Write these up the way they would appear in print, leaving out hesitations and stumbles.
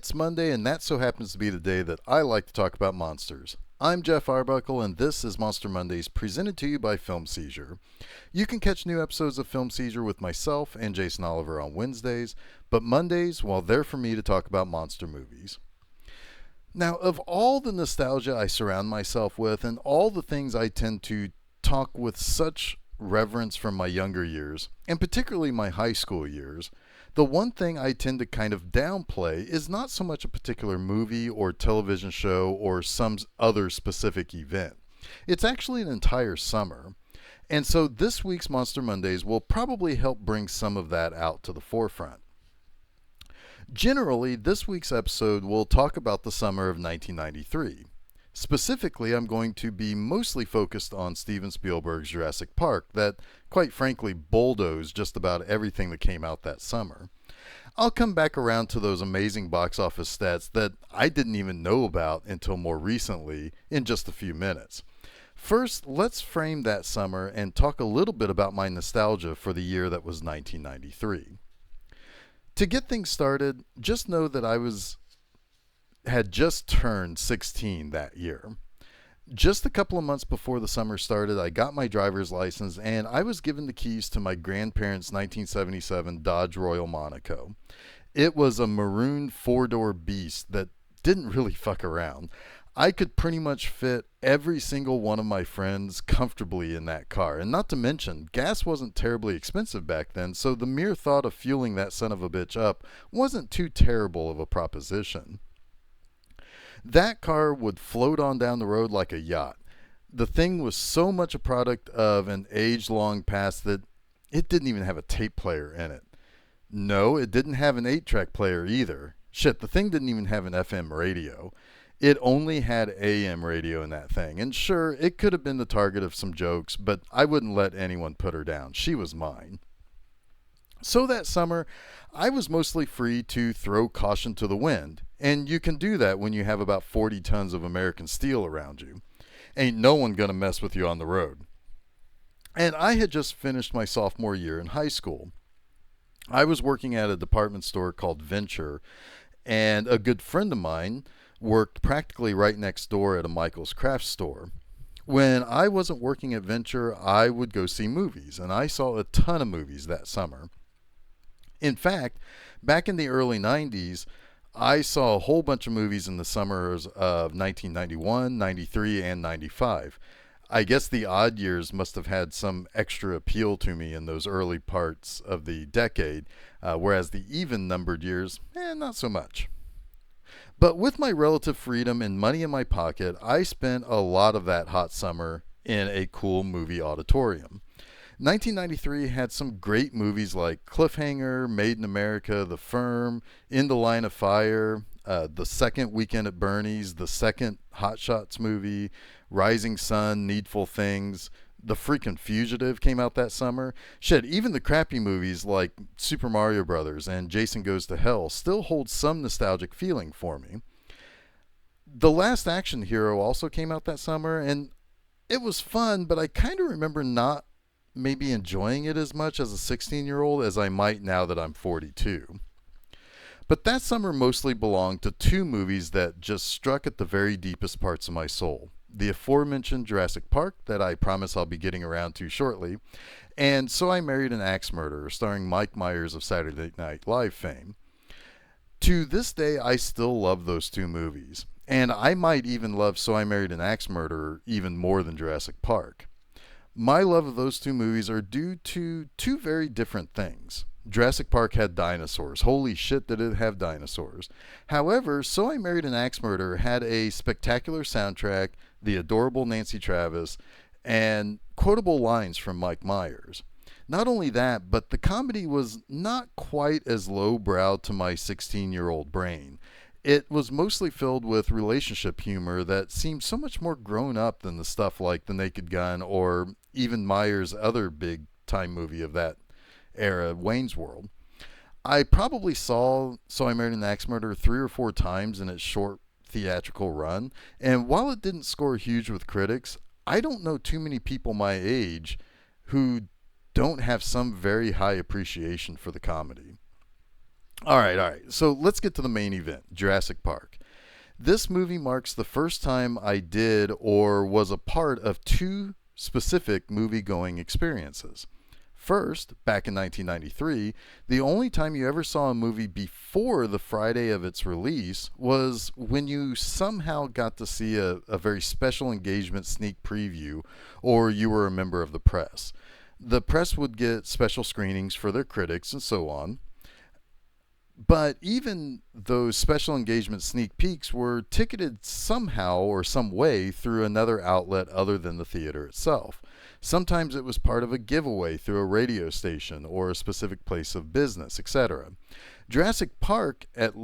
It's Monday, and that so happens to be the day that I like to talk about monsters. I'm Geoff Arbuckle, and this is Monster Mondays presented to you by Film Seizure. You can catch new episodes of Film Seizure with myself and Jason Oliver on Wednesdays, but Mondays, well, they're for me to talk about monster movies. Now, of all the nostalgia I surround myself with and all the things I tend to talk with such reverence from my younger years, and particularly my high school years, the one thing I tend to kind of downplay is not so much a particular movie or television show or some other specific event. It's actually an entire summer. And so this week's Monster Mondays will probably help bring some of that out to the forefront. Generally, this week's episode will talk about the summer of 1993. Specifically, I'm going to be mostly focused on Steven Spielberg's Jurassic Park, that, quite frankly, bulldozed just about everything that came out that summer. I'll come back around to those amazing box office stats that I didn't even know about until more recently in just a few minutes. First, let's frame that summer and talk a little bit about my nostalgia for the year that was 1993. To get things started, just know that had just turned 16 that year. Just a couple of months before the summer started, I got my driver's license and I was given the keys to my grandparents' 1977 Dodge Royal Monaco. It was a maroon four-door beast that didn't really fuck around. I could pretty much fit every single one of my friends comfortably in that car. And not to mention, gas wasn't terribly expensive back then, so the mere thought of fueling that son of a bitch up wasn't too terrible of a proposition. That car would float on down the road like a yacht. The thing was so much a product of an age-long past that it didn't even have a tape player in it. No, it didn't have an 8-track player either. Shit, the thing didn't even have an FM radio. It only had AM radio in that thing. And sure, it could have been the target of some jokes, but I wouldn't let anyone put her down. She was mine. So that summer, I was mostly free to throw caution to the wind. And you can do that when you have about 40 tons of American steel around you. Ain't no one gonna mess with you on the road. And I had just finished my sophomore year in high school. I was working at a department store called Venture, and a good friend of mine worked practically right next door at a Michael's Craft store. When I wasn't working at Venture, I would go see movies, and I saw a ton of movies that summer. In fact, back in the early 90s, I saw a whole bunch of movies in the summers of 1991, 93, and 95. I guess the odd years must have had some extra appeal to me in those early parts of the decade, whereas the even-numbered years, not so much. But with my relative freedom and money in my pocket, I spent a lot of that hot summer in a cool movie auditorium. 1993 had some great movies like Cliffhanger, Made in America, The Firm, In the Line of Fire, the second Weekend at Bernie's, the second Hot Shots movie, Rising Sun, Needful Things. The freaking Fugitive came out that summer. Shit, even the crappy movies like Super Mario Brothers and Jason Goes to Hell still hold some nostalgic feeling for me. The Last Action Hero also came out that summer, and it was fun, but I kind of remember not maybe enjoying it as much as a 16-year-old as I might now that I'm 42. But that summer mostly belonged to two movies that just struck at the very deepest parts of my soul. The aforementioned Jurassic Park, that I promise I'll be getting around to shortly, and So I Married an Axe Murderer, starring Mike Myers of Saturday Night Live fame. To this day, I still love those two movies, and I might even love So I Married an Axe Murderer even more than Jurassic Park. My love of those two movies are due to two very different things. Jurassic Park had dinosaurs. Holy shit, did it have dinosaurs. However, So I Married an Axe Murderer had a spectacular soundtrack, the adorable Nancy Travis, and quotable lines from Mike Myers. Not only that, but the comedy was not quite as lowbrow to my 16-year-old brain. It was mostly filled with relationship humor that seemed so much more grown up than the stuff like The Naked Gun or even Myers' other big-time movie of that era, Wayne's World. I probably saw So I Married an Axe Murderer 3 or 4 times in its short theatrical run, and while it didn't score huge with critics, I don't know too many people my age who don't have some very high appreciation for the comedy. All right. So let's get to the main event, Jurassic Park. This movie marks the first time I did or was a part of two specific movie going experiences. First, back in 1993, the only time you ever saw a movie before the Friday of its release was when you somehow got to see a very special engagement sneak preview, or you were a member of the press. The press would get special screenings for their critics and so on. But even those special engagement sneak peeks were ticketed somehow or some way through another outlet other than the theater itself. Sometimes it was part of a giveaway through a radio station or a specific place of business, etc. Jurassic Park, at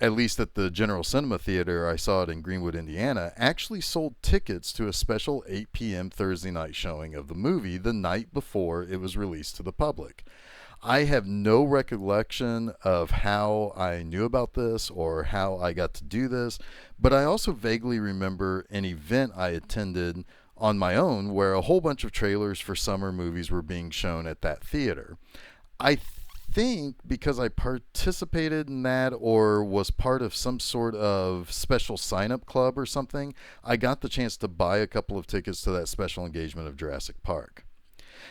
least at the General Cinema Theater I saw it in Greenwood, Indiana, actually sold tickets to a special 8 p.m. Thursday night showing of the movie the night before it was released to the public. I have no recollection of how I knew about this or how I got to do this, but I also vaguely remember an event I attended on my own where a whole bunch of trailers for summer movies were being shown at that theater. I think because I participated in that or was part of some sort of special sign up club or something, I got the chance to buy a couple of tickets to that special engagement of Jurassic Park.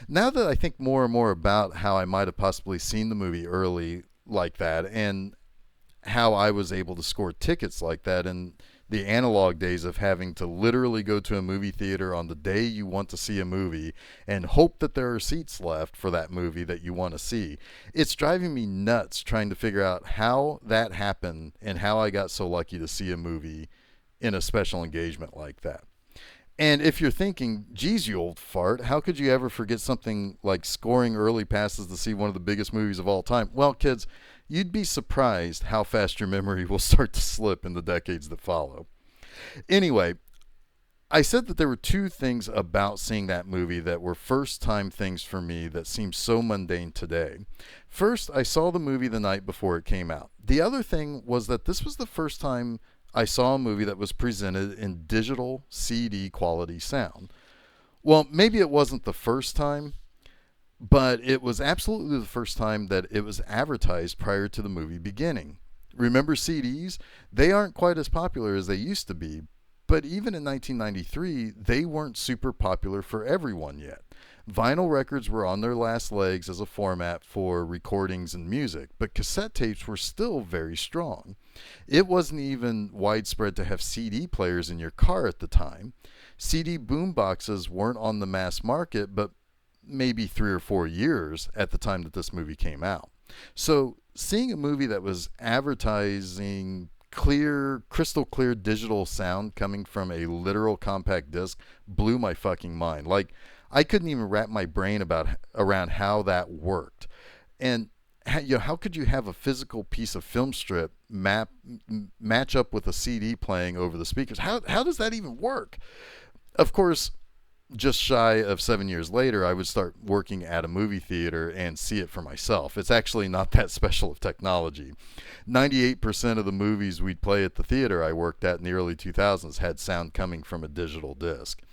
Now that I think more and more about how I might have possibly seen the movie early like that and how I was able to score tickets like that in the analog days of having to literally go to a movie theater on the day you want to see a movie and hope that there are seats left for that movie that you want to see. It's driving me nuts trying to figure out how that happened and how I got so lucky to see a movie in a special engagement like that. And if you're thinking, geez, you old fart, how could you ever forget something like scoring early passes to see one of the biggest movies of all time? Well, kids, you'd be surprised how fast your memory will start to slip in the decades that follow. Anyway, I said that there were two things about seeing that movie that were first time things for me that seem so mundane today. First, I saw the movie the night before it came out. The other thing was that this was the first time I saw a movie that was presented in digital CD quality sound. Well, maybe it wasn't the first time, but it was absolutely the first time that it was advertised prior to the movie beginning. Remember CDs? They aren't quite as popular as they used to be, but even in 1993, they weren't super popular for everyone yet. Vinyl records were on their last legs as a format for recordings and music, but cassette tapes were still very strong. It wasn't even widespread to have CD players in your car at the time. CD boomboxes weren't on the mass market, but maybe 3 or 4 years at the time that this movie came out. So seeing a movie that was advertising clear, crystal clear digital sound coming from a literal compact disc blew my fucking mind. Like, I couldn't even wrap my brain around how that worked. And how could you have a physical piece of film strip match up with a CD playing over the speakers? How does that even work? Of course, just shy of 7 years later, I would start working at a movie theater and see it for myself. It's actually not that special of technology. 98% of the movies we'd play at the theater I worked at in the early 2000s had sound coming from a digital disc.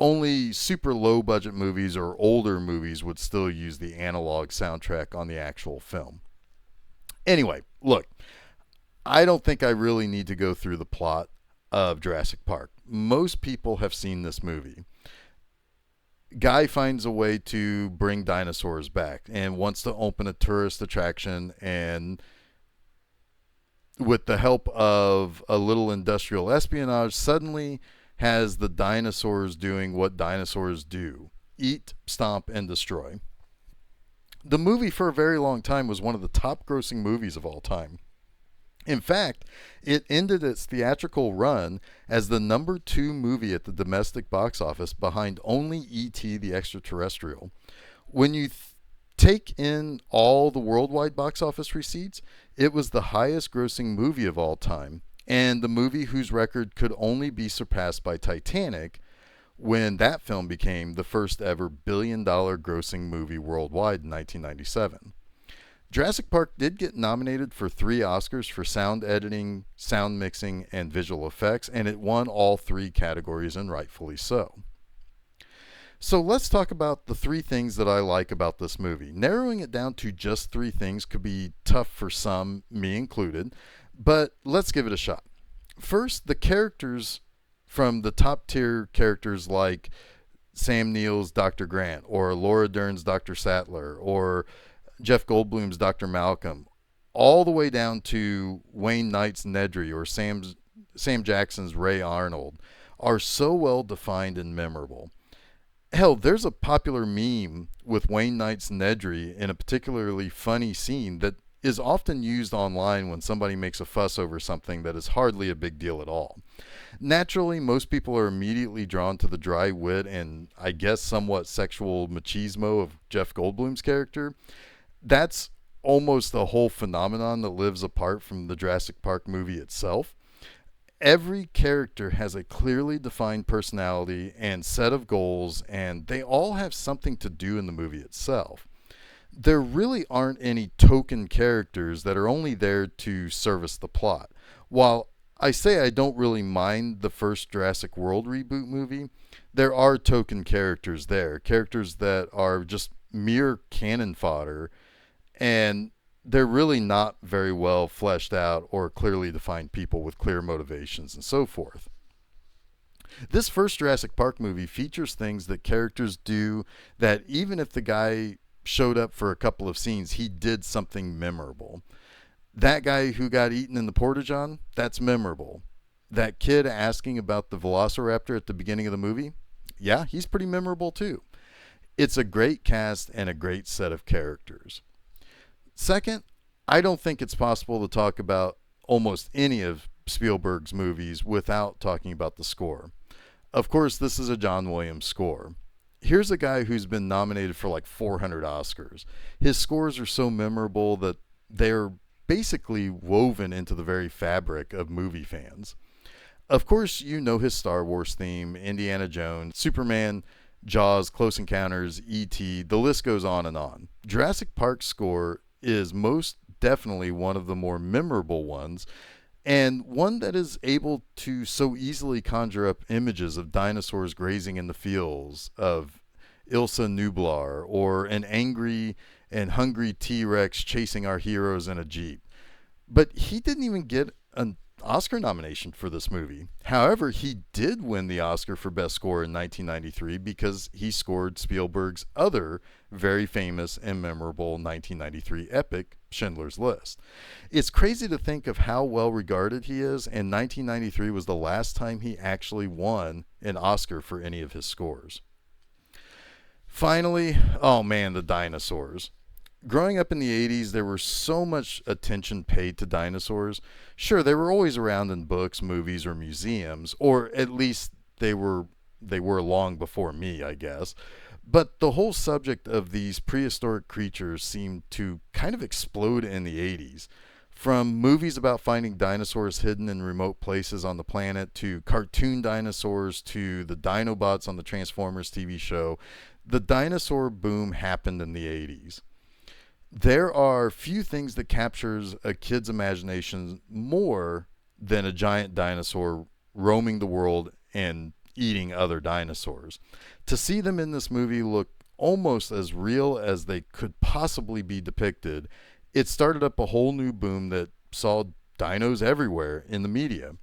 Only super low budget movies or older movies would still use the analog soundtrack on the actual film. Anyway, look, I don't think I really need to go through the plot of Jurassic Park. Most people have seen this movie. Guy finds a way to bring dinosaurs back and wants to open a tourist attraction, and with the help of a little industrial espionage, suddenly has the dinosaurs doing what dinosaurs do: eat, stomp, and destroy. The movie for a very long time was one of the top grossing movies of all time. In fact, it ended its theatrical run as the #2 movie at the domestic box office behind only E.T. the Extraterrestrial. When you take in all the worldwide box office receipts, it was the highest grossing movie of all time, and the movie whose record could only be surpassed by Titanic when that film became the first ever billion-dollar grossing movie worldwide in 1997. Jurassic Park did get nominated for 3 Oscars for sound editing, sound mixing, and visual effects, and it won all 3 categories, and rightfully so. So let's talk about the three things that I like about this movie. Narrowing it down to just three things could be tough for some, me included, but let's give it a shot. First, the characters, from the top tier characters like Sam Neill's Dr. Grant or Laura Dern's Dr. Sattler or Jeff Goldblum's Dr. Malcolm, all the way down to Wayne Knight's Nedry or Sam Jackson's Ray Arnold, are so well defined and memorable. Hell, there's a popular meme with Wayne Knight's Nedry in a particularly funny scene that is often used online when somebody makes a fuss over something that is hardly a big deal at all. Naturally, most people are immediately drawn to the dry wit and, I guess, somewhat sexual machismo of Jeff Goldblum's character. That's almost a whole phenomenon that lives apart from the Jurassic Park movie itself. Every character has a clearly defined personality and set of goals, and they all have something to do in the movie itself. There really aren't any token characters that are only there to service the plot. While I say I don't really mind the first Jurassic World reboot movie, there are token characters there, characters that are just mere cannon fodder, and they're really not very well fleshed out or clearly defined people with clear motivations and so forth. This first Jurassic Park movie features things that characters do that even if the guy showed up for a couple of scenes, he did something memorable. That guy who got eaten in the Porta-John, that's memorable. That kid asking about the Velociraptor at the beginning of the movie, yeah, he's pretty memorable too. It's a great cast and a great set of characters. Second, I don't think it's possible to talk about almost any of Spielberg's movies without talking about the score. Of course, this is a John Williams score. Here's a guy who's been nominated for like 400 Oscars. His scores are so memorable that they're basically woven into the very fabric of movie fans. Of course, you know his Star Wars theme, Indiana Jones, Superman, Jaws, Close Encounters, E.T., the list goes on and on. Jurassic Park's score is most definitely one of the more memorable ones, and one that is able to so easily conjure up images of dinosaurs grazing in the fields, of Ilsa Nublar, or an angry and hungry T-Rex chasing our heroes in a Jeep. But he didn't even get an Oscar nomination for this movie. However, he did win the Oscar for Best Score in 1993 because he scored Spielberg's other very famous and memorable 1993 epic, Schindler's List. It's crazy to think of how well regarded he is, and 1993 was the last time he actually won an Oscar for any of his scores. Finally, oh man, the dinosaurs. Growing up in the 80s, there was so much attention paid to dinosaurs. Sure, they were always around in books, movies, or museums, or at least they were long before me, I guess. But the whole subject of these prehistoric creatures seemed to kind of explode in the 80s. From movies about finding dinosaurs hidden in remote places on the planet, to cartoon dinosaurs, to the Dinobots on the Transformers TV show, the dinosaur boom happened in the 80s. There are few things that captures a kid's imagination more than a giant dinosaur roaming the world and eating other dinosaurs. To see them in this movie look almost as real as they could possibly be depicted, it started up a whole new boom that saw dinos everywhere in the media.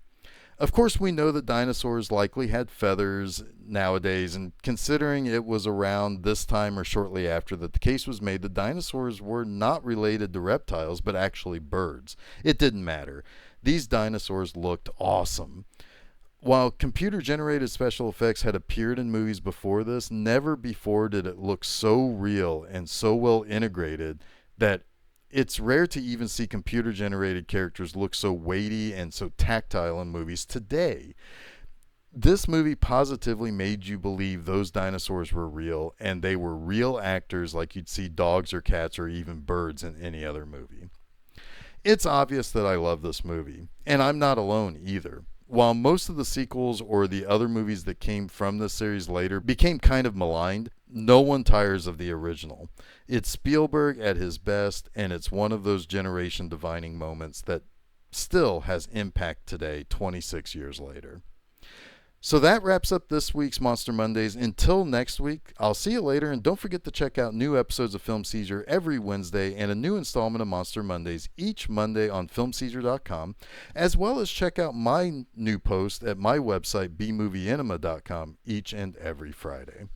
Of course, we know that dinosaurs likely had feathers nowadays, and considering it was around this time or shortly after that the case was made that dinosaurs were not related to reptiles but actually birds, it didn't matter. These dinosaurs looked awesome. While computer-generated special effects had appeared in movies before this, never before did it look so real and so well integrated that it's rare to even see computer-generated characters look so weighty and so tactile in movies today. This movie positively made you believe those dinosaurs were real, and they were real actors like you'd see dogs or cats or even birds in any other movie. It's obvious that I love this movie, and I'm not alone either. While most of the sequels or the other movies that came from this series later became kind of maligned, no one tires of the original. It's Spielberg at his best, and it's one of those generation defining moments that still has impact today, 26 years later. So that wraps up this week's Monster Mondays. Until next week, I'll see you later, and don't forget to check out new episodes of Film Seizure every Wednesday and a new installment of Monster Mondays each Monday on filmseizure.com, as well as check out my new post at my website, bmovieanima.com, each and every Friday.